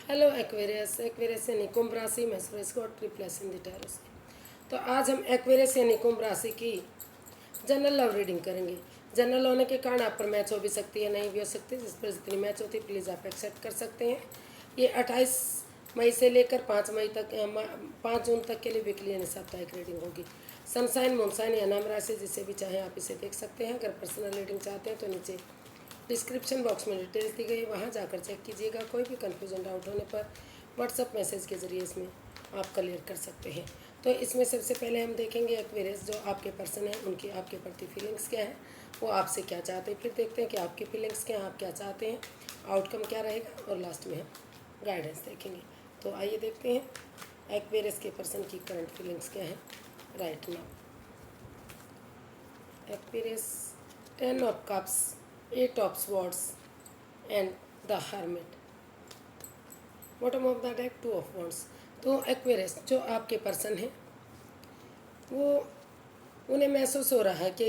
Hello Aquarius Aquarius यानी कुंभ राशि में सूरज को ट्रिप्लस इन टैरो से। तो आज हम एक्वेरियस यानी कुंभ राशि की जनरल लव रीडिंग करेंगे। जनरल होने के कारण आप पर मैच हो भी सकती है, नहीं भी हो सकती। जिस पर जितनी मैच होती है प्लीज़ आप एक्सेप्ट कर सकते हैं। ये 28 मई से लेकर 5 मई तक 5 जून तक के लिए वीकली यानी साप्ताहिक रीडिंग होगी। सनसाइन मूनसाइन या नाम राशि जिसे भी चाहें आप इसे देख सकते हैं। अगर पर्सनल रीडिंग चाहते हैं तो नीचे डिस्क्रिप्शन बॉक्स में डिटेल्स दी गई है, वहाँ जाकर चेक कीजिएगा। कोई भी कन्फ्यूजन डाउट होने पर व्हाट्सएप मैसेज के ज़रिए इसमें आप क्लियर कर सकते हैं। तो इसमें सबसे पहले हम देखेंगे एक्वेरियस जो आपके पर्सन हैं उनकी आपके प्रति फीलिंग्स क्या है, वो आपसे क्या चाहते हैं। फिर देखते हैं कि आपकी फीलिंग्स क्या हैं, आप क्या चाहते हैं, आउटकम क्या रहेगा, और लास्ट में हम गाइडेंस देखेंगे। तो आइए देखते हैं एक्वेरियस के पर्सन की करंट फीलिंग्स क्या है right now. Aquarius 10 of cups, 8 of swords and the hermit, bottom of the deck 2 of wands। तो एक्वेरियस जो आपके पर्सन हैं वो उन्हें महसूस हो रहा है कि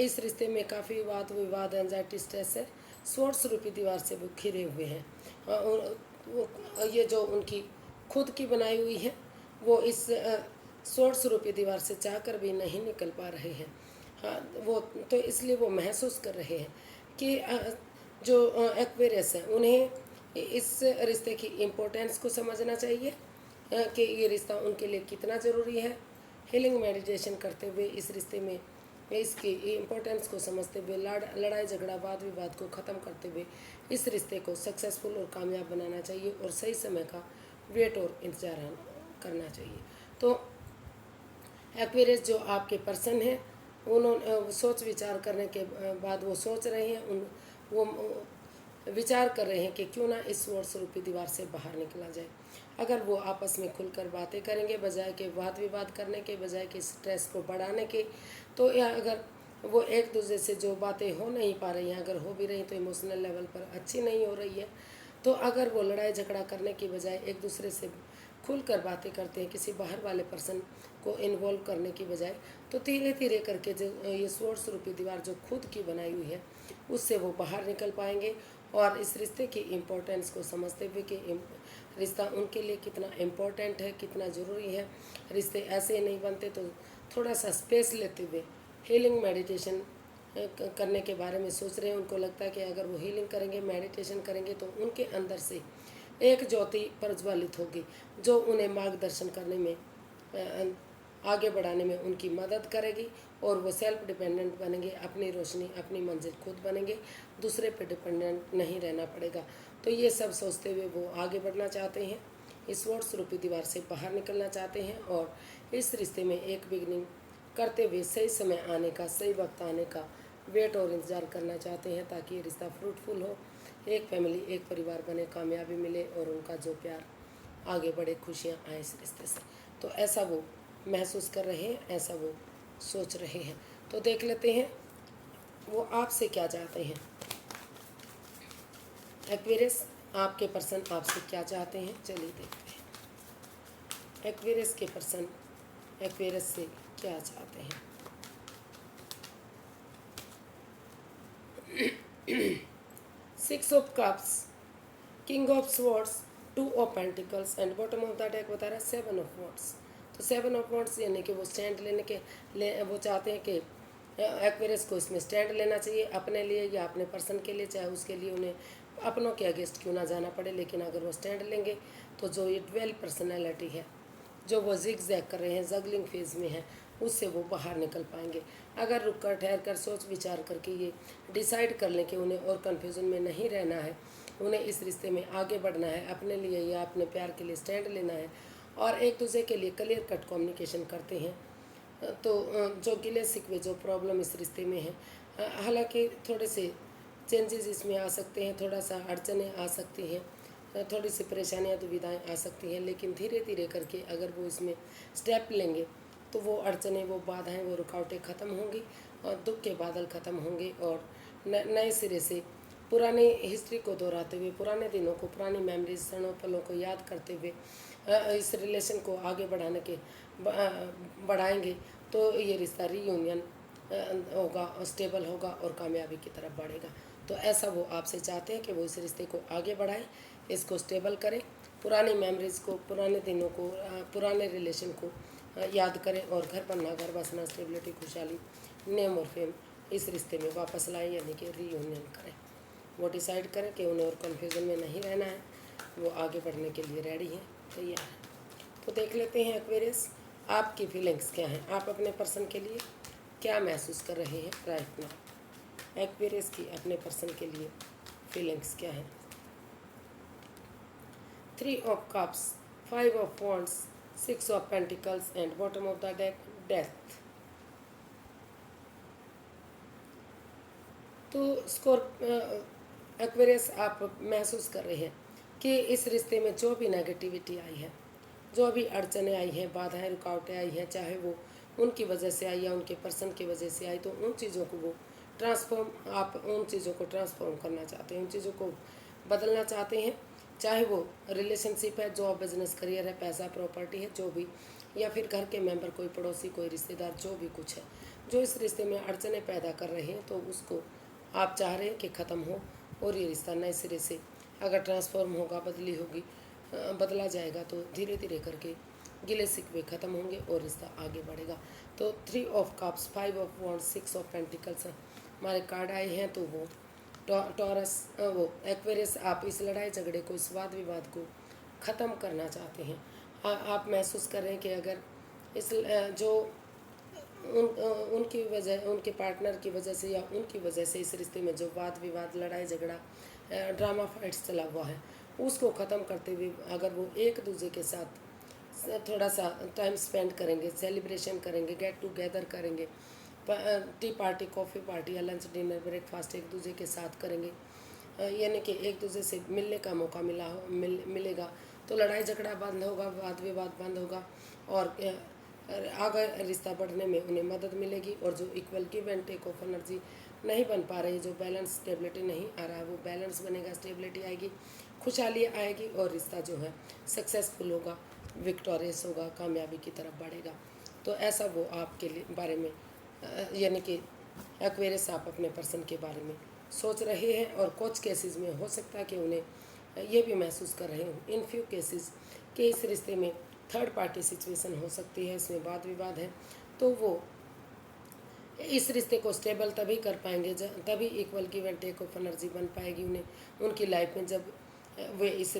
इस रिश्ते में काफ़ी वाद विवाद एंजाइटी स्ट्रेस है। स्वॉर्ड्स रूपी दीवार से वो घिरे हुए हैं। ये जो उनकी खुद की बनाई हुई है वो इस स्वॉर्ड्स रूपी दीवार से चाहकर भी नहीं निकल पा रहे हैं। हाँ, वो तो इसलिए वो महसूस कर रहे हैं कि जो एक्वेरियस है उन्हें इस रिश्ते की इम्पोर्टेंस को समझना चाहिए कि ये रिश्ता उनके लिए कितना ज़रूरी है। हीलिंग मेडिटेशन करते हुए इस रिश्ते में इसकी इम्पोर्टेंस को समझते हुए लड़ाई झगड़ा वाद विवाद को ख़त्म करते हुए इस रिश्ते को सक्सेसफुल और कामयाब बनाना चाहिए और सही समय का वेट और इंतज़ार करना चाहिए। तो एक्वेरियस जो आपके पर्सन हैं उन्होंने सोच विचार करने के बाद वो सोच रहे हैं वो विचार कर रहे हैं कि क्यों ना इस स्वॉर्ड्स रूपी दीवार से बाहर निकला जाए। अगर वो आपस में खुलकर बातें करेंगे बजाय के वाद विवाद करने के, बजाय के स्ट्रेस को बढ़ाने के, तो या अगर वो एक दूसरे से जो बातें हो नहीं पा रही हैं, अगर हो भी रही तो इमोशनल लेवल पर अच्छी नहीं हो रही है, तो अगर वो लड़ाई झगड़ा करने की बजाय एक दूसरे से खुलकर बातें करते हैं, किसी बाहर वाले पर्सन को इन्वॉल्व करने की बजाय, तो धीरे धीरे करके जो ये स्वॉर्ड्स रूपी दीवार जो खुद की बनाई हुई है उससे वो बाहर निकल पाएंगे और इस रिश्ते की इम्पोर्टेंस को समझते हुए कि रिश्ता उनके लिए कितना इम्पोर्टेंट है, कितना ज़रूरी है। रिश्ते ऐसे नहीं बनते। तो थोड़ा सा स्पेस लेते हुए हीलिंग मेडिटेशन करने के बारे में सोच रहे हैं। उनको लगता है कि अगर वो हीलिंग करेंगे, मेडिटेशन करेंगे, तो उनके अंदर से एक ज्योति प्रज्वलित होगी जो उन्हें मार्गदर्शन करने में आगे बढ़ाने में उनकी मदद करेगी और वो सेल्फ डिपेंडेंट बनेंगे, अपनी रोशनी अपनी मंजिल खुद बनेंगे, दूसरे पे डिपेंडेंट नहीं रहना पड़ेगा। तो ये सब सोचते हुए वो आगे बढ़ना चाहते हैं, इस स्वॉर्ड्स रूपी दीवार से बाहर निकलना चाहते हैं और इस रिश्ते में एक बिगनिंग करते हुए सही समय आने का, सही वक्त आने का वेट और इंतज़ार करना चाहते हैं ताकि ये रिश्ता फ्रूटफुल हो, एक फैमिली एक परिवार बने, कामयाबी मिले और उनका जो प्यार आगे बढ़े, खुशियाँ आए इस रिश्ते से। तो ऐसा वो महसूस कर रहे हैं, ऐसा वो सोच रहे हैं। तो देख लेते हैं वो आपसे क्या चाहते हैं। एक्वेरियस आपके पर्सन आपसे क्या चाहते हैं, चलिए देखते हैं एक्वेरियस के पर्सन एक्वेरियस से क्या चाहते हैं। Six of cups, king of swords, 2 of pentacles and bottom of the deck बता रहा है 7 ऑफ वॉन्ड्स। तो 7 ऑफ वॉन्ड्स यानी कि वो स्टैंड लेने के वो चाहते हैं कि एक्वेरियस को इसमें स्टैंड लेना चाहिए अपने लिए या अपने पर्सन के लिए, चाहे उसके लिए उन्हें अपनों के अगेंस्ट क्यों ना जाना पड़े, लेकिन अगर वो स्टैंड लेंगे तो जो ये 12 पर्सनैलिटी है जो वो जिग जैग कर रहे हैं, जगलिंग फेज में है, उससे वो बाहर निकल पाएंगे। अगर रुक कर ठहर कर सोच विचार करके ये डिसाइड कर लें कि उन्हें और कन्फ्यूज़न में नहीं रहना है, उन्हें इस रिश्ते में आगे बढ़ना है, अपने लिए या अपने प्यार के लिए स्टैंड लेना है और एक दूसरे के लिए क्लियर कट कम्युनिकेशन करते हैं, तो जो गिले शिकवे जो प्रॉब्लम इस रिश्ते में है, हालांकि थोड़े से चेंजेस इसमें आ सकते हैं, थोड़ा सा अड़चनें आ सकती हैं, थोड़ी सी परेशानियां दुविधाएं आ सकती हैं, लेकिन धीरे धीरे करके अगर वो इसमें स्टेप लेंगे तो वो अड़चनें, वो बाधाएं, वो रुकावटें ख़त्म होंगी और दुख के बादल ख़त्म होंगे और नए सिरे से पुरानी हिस्ट्री को दोहराते हुए, पुराने दिनों को, पुरानी मेमोरीज, क्षणों पलों को याद करते हुए इस रिलेशन को आगे बढ़ाएंगे तो ये रिश्ता रीयूनियन होगा और स्टेबल होगा और कामयाबी की तरफ बढ़ेगा। तो ऐसा वो आपसे चाहते हैं कि वो इस रिश्ते को आगे बढ़ाएं, इसको स्टेबल करें, पुरानी मेमोरीज़ को, पुराने दिनों को, पुराने रिलेशन को याद करें और घर बनना, घर बसना, स्टेबिलिटी, खुशहाली, नेम और फेम इस रिश्ते में वापस लाएं, यानी कि रीयूनियन करें। वो डिसाइड करें कि उन्हें और कन्फ्यूज़न में नहीं रहना है, वो आगे बढ़ने के लिए रेडी हैं, तैयार हैं। तो देख लेते हैं एक्वेरियस, आपकी फीलिंग्स क्या हैं, आप अपने पर्सन के लिए क्या महसूस कर रहे हैं राइट नाउ। एक्वेरियस की अपने पर्सन के लिए फीलिंग्स क्या हैं। 3 of cups, 5 of wands, 6 of pentacles and bottom of the deck death। तो एक्वेरियस आप महसूस कर रहे हैं कि इस रिश्ते में जो भी नेगेटिविटी आई है, जो भी अड़चनें आई हैं, बाधाएं, रुकावटें आई हैं, चाहे वो उनकी वजह से आई या उनके पर्सन की वजह से आई, तो उन चीज़ों को वो आप उन चीज़ों को ट्रांसफॉर्म करना चाहते हैं, उन चीज़ों को बदलना चाहते हैं, चाहे वो रिलेशनशिप है, जॉब, बिजनेस, करियर है, पैसा, प्रॉपर्टी है, जो भी, या फिर घर के मेंबर, कोई पड़ोसी, कोई रिश्तेदार, जो भी कुछ है जो इस रिश्ते में अड़चनें पैदा कर रहे हैं, तो उसको आप चाह रहे हैं कि ख़त्म हो और ये रिश्ता नए सिरे से अगर ट्रांसफॉर्म होगा, बदला जाएगा, तो धीरे धीरे करके गिले शिकवे ख़त्म होंगे और रिश्ता आगे बढ़ेगा। तो 3 of cups, 5 of wands, 6 of pentacles हमारे कार्ड आए हैं। तो वो टॉरस, वो एक्वेरियस, आप इस लड़ाई झगड़े को, इस वाद विवाद को ख़त्म करना चाहते हैं। आप महसूस कर रहे हैं कि अगर इस जो उनकी वजह, उनके पार्टनर की वजह से या उनकी वजह से इस रिश्ते में जो वाद विवाद, लड़ाई झगड़ा, ड्रामा फाइट्स चला हुआ है, उसको ख़त्म करते हुए अगर वो एक दूसरे के साथ थोड़ा सा टाइम स्पेंड करेंगे, सेलिब्रेशन करेंगे, गेट टुगेदर करेंगे, टी पार्टी, कॉफ़ी पार्टी या लंच, डिनर, ब्रेकफास्ट एक दूसरे के साथ करेंगे, यानी कि एक दूसरे से मिलने का मौका मिलेगा, तो लड़ाई झगड़ा बंद होगा, वाद विवाद बंद होगा और आगे रिश्ता बढ़ने में उन्हें मदद मिलेगी। और जो equal give and take of energy नहीं बन पा रही, जो बैलेंस, स्टेबिलिटी नहीं आ रहा है, वो बैलेंस बनेगा, स्टेबिलिटी आएगी, खुशहाली आएगी और रिश्ता जो है सक्सेसफुल होगा, विक्टोरियस होगा, कामयाबी की तरफ बढ़ेगा। तो ऐसा वो आपके लिए बारे में, यानी कि एक्वेरियस आप अपने पर्सन के बारे में सोच रहे हैं। और कुछ केसेस में हो सकता है कि उन्हें ये भी महसूस कर रहे हो इन फ्यू केसेस कि इस रिश्ते में थर्ड पार्टी सिचुएशन हो सकती है, इसमें वाद विवाद है, तो वो इस रिश्ते को स्टेबल तभी कर पाएंगे, तभी equal give and take of energy बन पाएगी उन्हें उनकी लाइफ में, जब वे इस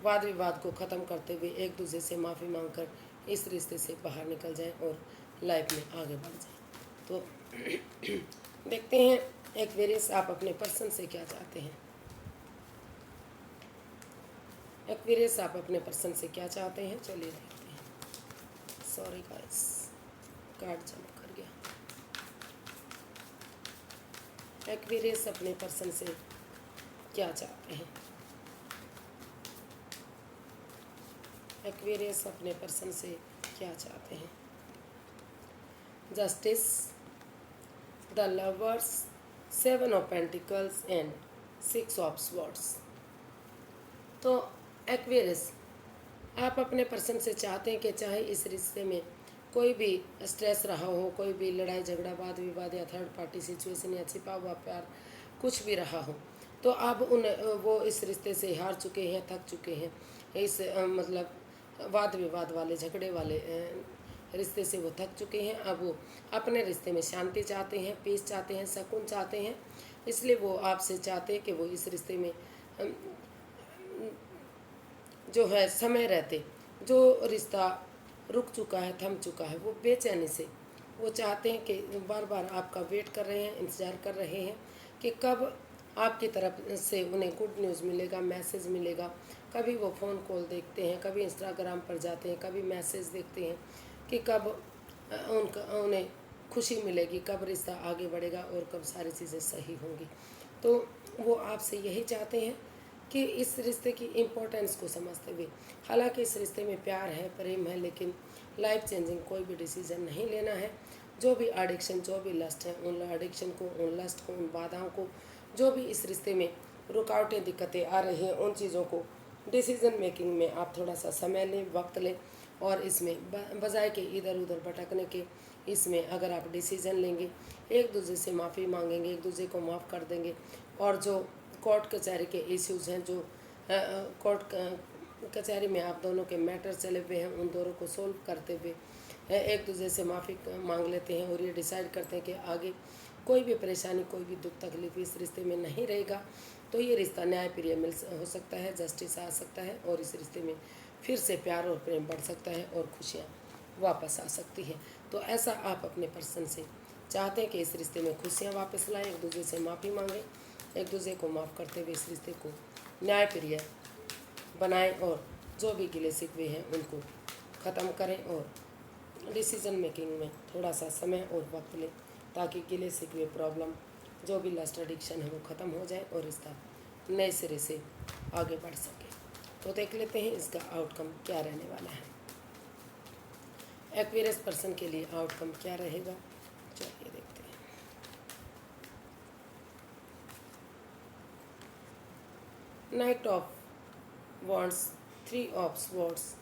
वाद विवाद को ख़त्म करते हुए एक दूसरे से माफ़ी मांगकर इस रिश्ते से बाहर निकल जाएं और लाइफ में आगे बढ़ जाएं। तो देखते हैं एक्वेरियस आप अपने पर्सन से क्या चाहते हैं। एक्वेरियस आप अपने पर्सन से क्या चाहते हैं, चलिए देखते हैं। सॉरी गाइस, कार्ड जंप कर गया। एक्वेरियस अपने पर्सन से क्या चाहते हैं। एक्वेरियस अपने पर्सन से क्या चाहते हैं। Justice, the lovers, 7 of pentacles and 6 of swords. तो एक्वेरियस आप अपने पर्सन से चाहते हैं कि चाहे इस रिश्ते में कोई भी स्ट्रेस रहा हो, कोई भी लड़ाई झगड़ा, वाद विवाद या थर्ड पार्टी सिचुएशन या छिपा हुआ प्यार कुछ भी रहा हो, तो अब वो इस रिश्ते से हार चुके हैं, थक चुके हैं, इस मतलब वाद विवाद वाले, झगड़े वाले रिश्ते से वो थक चुके हैं। अब वो अपने रिश्ते में शांति चाहते हैं, पीस चाहते हैं, सुकून चाहते हैं। इसलिए वो आपसे चाहते हैं कि वो इस रिश्ते में जो है समय रहते जो रिश्ता रुक चुका है, थम चुका है, वो बेचैनी से वो चाहते हैं कि बार बार आपका वेट कर रहे हैं, इंतज़ार कर रहे हैं कि कब आपकी तरफ से उन्हें गुड न्यूज़ मिलेगा, मैसेज मिलेगा। कभी वो फ़ोन कॉल देखते हैं, कभी इंस्टाग्राम पर जाते हैं, कभी मैसेज देखते हैं कि कब उन्हें खुशी मिलेगी, कब रिश्ता आगे बढ़ेगा और कब सारी चीज़ें सही होंगी। तो वो आपसे यही चाहते हैं कि इस रिश्ते की इम्पोर्टेंस को समझते हुए, हालांकि इस रिश्ते में प्यार है, प्रेम है, लेकिन लाइफ चेंजिंग कोई भी डिसीजन नहीं लेना है। जो भी एडिक्शन, जो भी लस्ट है, उन एडिक्शन को, उन लस्ट को, उन बाधाओं को, जो भी इस रिश्ते में रुकावटें, दिक्कतें आ रही हैं, उन चीज़ों को डिसीज़न मेकिंग में आप थोड़ा सा समय लें, वक्त लें और इसमें बजाय के इधर उधर भटकने के, इसमें अगर आप डिसीज़न लेंगे, एक दूसरे से माफ़ी मांगेंगे, एक दूसरे को माफ़ कर देंगे और जो कोर्ट कचहरी के इश्यूज़ हैं, जो कोर्ट कचहरी में आप दोनों के मैटर चले हुए हैं, उन दोनों को सोल्व करते हुए एक दूसरे से माफ़ी मांग लेते हैं और ये डिसाइड करते हैं कि आगे कोई भी परेशानी, कोई भी दुख तकलीफ इस रिश्ते में नहीं रहेगा, तो ये रिश्ता न्यायप्रिय हो सकता है, जस्टिस आ सकता है और इस रिश्ते में फिर से प्यार और प्रेम बढ़ सकता है और खुशियाँ वापस आ सकती हैं। तो ऐसा आप अपने पर्सन से चाहते हैं कि इस रिश्ते में खुशियाँ वापस लाएं, एक दूसरे से माफ़ी मांगें, एक दूसरे को माफ़ करते हुए इस रिश्ते को न्यायप्रिय बनाएं और जो भी गिले शिकवे हैं उनको ख़त्म करें और डिसीजन मेकिंग में थोड़ा सा समय और वक्त लें ताकि गिले शिकवे प्रॉब्लम जो भी लस्ट एडिक्शन है वो ख़त्म हो जाए और इसका नए सिरे से आगे बढ़ सके। तो देख लेते हैं इसका आउटकम क्या रहने वाला है। एक्वेरियस पर्सन के लिए आउटकम क्या रहेगा, चलिए देखते हैं। Night of wands, 3 of swords,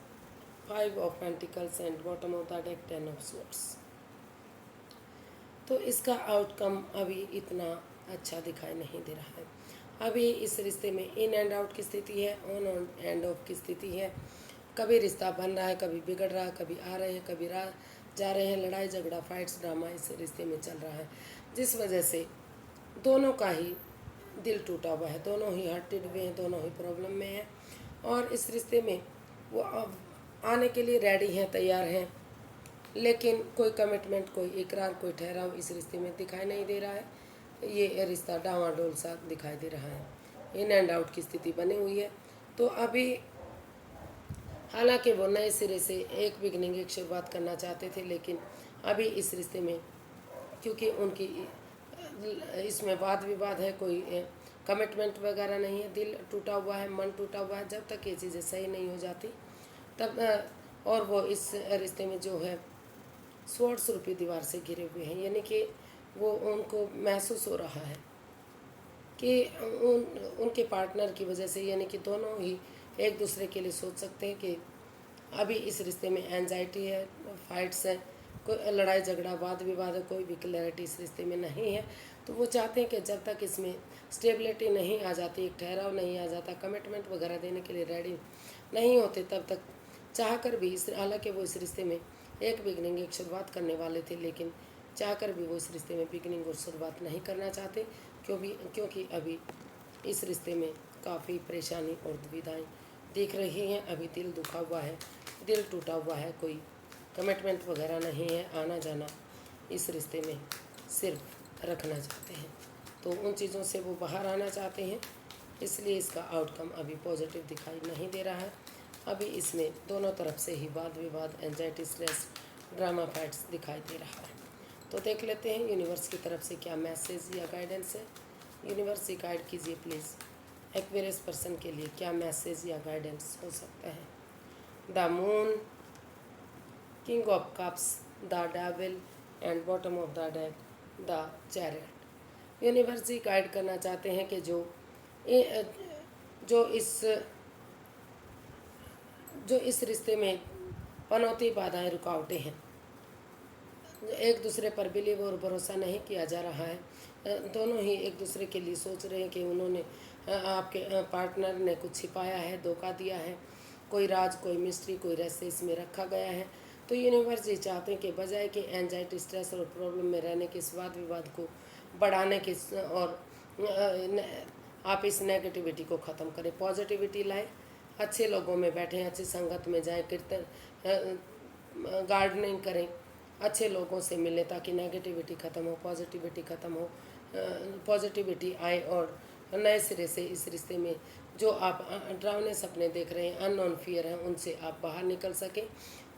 5 of pentacles and bottom of the deck 10 of swords. तो इसका आउटकम अभी इतना अच्छा दिखाई नहीं दे रहा है। अभी इस रिश्ते में इन एंड आउट की स्थिति है, ऑन एंड ऑफ की स्थिति है। कभी रिश्ता बन रहा है, कभी बिगड़ रहा है, कभी आ रहे हैं, कभी जा रहे हैं। लड़ाई झगड़ा, फाइट्स, ड्रामा इस रिश्ते में चल रहा है, जिस वजह से दोनों का ही दिल टूटा हुआ है, दोनों ही हर्टेड हुए हैं, दोनों ही प्रॉब्लम में हैं और इस रिश्ते में वो अब आने के लिए रेडी हैं, तैयार हैं, लेकिन कोई कमिटमेंट, कोई इकरार, कोई ठहराव इस रिश्ते में दिखाई नहीं दे रहा है। ये रिश्ता डामाडोल सा दिखाई दे रहा है, इन एंड आउट की स्थिति बनी हुई है। तो अभी हालांकि वो नए सिरे से एक बिगनिंग, एक शुरुआत करना चाहते थे, लेकिन अभी इस रिश्ते में क्योंकि उनकी इसमें वाद विवाद है, कोई कमिटमेंट वगैरह नहीं है, दिल टूटा हुआ है, मन टूटा हुआ है, जब तक ये चीज़ें सही नहीं हो जाती तब और वो इस रिश्ते में जो है स्वॉर्ड्स रूपी दीवार से घिरे हुए हैं, यानी कि वो उनको महसूस हो रहा है कि उनके पार्टनर की वजह से, यानी कि दोनों ही एक दूसरे के लिए सोच सकते हैं कि अभी इस रिश्ते में एंजाइटी है, फाइट्स है, कोई लड़ाई झगड़ा, वाद विवाद है, कोई भी क्लैरिटी इस रिश्ते में नहीं है। तो वो चाहते हैं कि जब तक इसमें स्टेबिलिटी नहीं आ जाती, एक ठहराव नहीं आ जाता, कमिटमेंट वगैरह देने के लिए रेडी नहीं होते, तब तक चाह कर भी हालांकि वो इस रिश्ते में एक बिगनिंग, एक शुरुआत करने वाले थे, लेकिन चाहकर भी वो इस रिश्ते में बिगनिंग और शुरुआत नहीं करना चाहते, क्योंकि अभी इस रिश्ते में काफ़ी परेशानी और दुविधाएं दिख रही हैं। अभी दिल दुखा हुआ है, दिल टूटा हुआ है, कोई कमिटमेंट वगैरह नहीं है, आना जाना इस रिश्ते में सिर्फ रखना चाहते हैं। तो उन चीज़ों से वो बाहर आना चाहते हैं, इसलिए इसका आउटकम अभी पॉजिटिव दिखाई नहीं दे रहा है। अभी इसमें दोनों तरफ से ही वाद विवाद, एंजाइटी, स्ट्रेस, ड्रामा, फाइट्स दिखाई दे रहा है। तो देख लेते हैं यूनिवर्स की तरफ से क्या मैसेज या गाइडेंस है। यूनिवर्स ही गाइड कीजिए प्लीज़, एक्वेरियस पर्सन के लिए क्या मैसेज या गाइडेंस हो सकता है। The moon, king of cups, the devil and bottom of the deck the chariot. Universe he guide करना चाहते हैं कि जो इस रिश्ते में पनौती, बाधाएं, रुकावटें हैं, एक दूसरे पर बिलीव और भरोसा नहीं किया जा रहा है, दोनों ही एक दूसरे के लिए सोच रहे हैं कि उन्होंने आपके पार्टनर ने कुछ छिपाया है, धोखा दिया है, कोई राज, कोई मिस्ट्री, कोई रहस्य इसमें रखा गया है। तो यूनिवर्स ये चाहते हैं कि बजाय कि एंजाइटी, स्ट्रेस और प्रॉब्लम में रहने के, इस वाद विवाद को बढ़ाने के और आप इस नेगेटिविटी को ख़त्म करें, पॉजिटिविटी लाएं, अच्छे लोगों में बैठें, अच्छी संगत में जाएं, कीर्तन गार्डनिंग करें, अच्छे लोगों से मिलें ताकि नेगेटिविटी ख़त्म हो, पॉजिटिविटी ख़त्म हो, पॉजिटिविटी आए और नए सिरे से इस रिश्ते में जो आप डरावने सपने देख रहे हैं, अननोन फियर हैं, उनसे आप बाहर निकल सकें।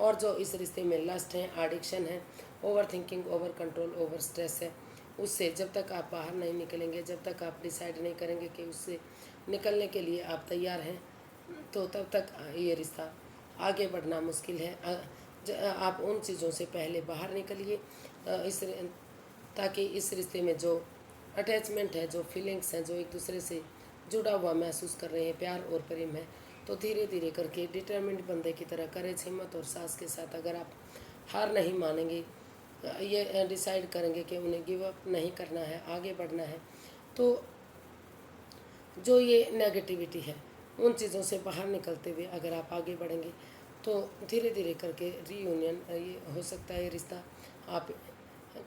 और जो इस रिश्ते में लस्ट हैं, एडिक्शन है, over thinking, over control, over stress है, उससे जब तक आप बाहर नहीं निकलेंगे, जब तक आप डिसाइड नहीं करेंगे कि उससे निकलने के लिए आप तैयार हैं, तो तब तक ये रिश्ता आगे बढ़ना मुश्किल है। आप उन चीज़ों से पहले बाहर निकलिए ताकि इस रिश्ते में जो अटैचमेंट है, जो फीलिंग्स हैं, जो एक दूसरे से जुड़ा हुआ महसूस कर रहे हैं, प्यार और प्रेम है, तो धीरे धीरे करके डिटर्मिन्ड बंदे की तरह करेज, हिम्मत और साहस के साथ अगर आप हार नहीं मानेंगे, ये डिसाइड करेंगे कि उन्हें गिव अप नहीं करना है, आगे बढ़ना है, तो जो ये नेगेटिविटी है उन चीज़ों से बाहर निकलते हुए अगर आप आगे बढ़ेंगे तो धीरे धीरे करके रीयूनियन ये हो सकता है, रिश्ता आप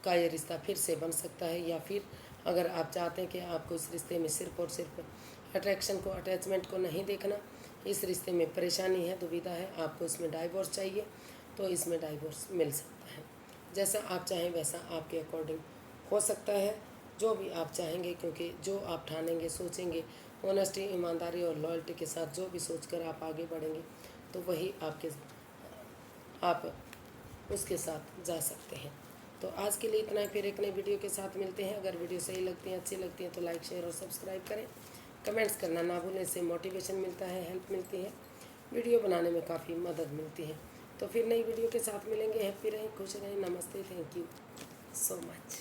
का ये रिश्ता फिर से बन सकता है। या फिर अगर आप चाहते हैं कि आपको इस रिश्ते में सिर्फ और सिर्फ अट्रैक्शन को, अटैचमेंट को नहीं देखना, इस रिश्ते में परेशानी है, दुविधा है, आपको इसमें डाइवोर्स चाहिए, तो इसमें डाइवोर्स मिल सकता है। जैसा आप चाहें वैसा आपके अकॉर्डिंग हो सकता है, जो भी आप चाहेंगे, क्योंकि जो आप ठानेंगे, सोचेंगे, ऑनेस्टी, ईमानदारी और लॉयल्टी के साथ जो भी सोचकर आप आगे बढ़ेंगे तो वही आप उसके साथ जा सकते हैं। तो आज के लिए इतना ही, फिर एक नई वीडियो के साथ मिलते हैं। अगर वीडियो सही लगती है, अच्छी लगती है तो लाइक, शेयर और सब्सक्राइब करें। कमेंट्स करना ना भूलें, इससे मोटिवेशन मिलता है, हेल्प मिलती है, वीडियो बनाने में काफ़ी मदद मिलती है। तो फिर नई वीडियो के साथ मिलेंगे। हैप्पी रहें, खुश रहें। नमस्ते, थैंक यू सो मच।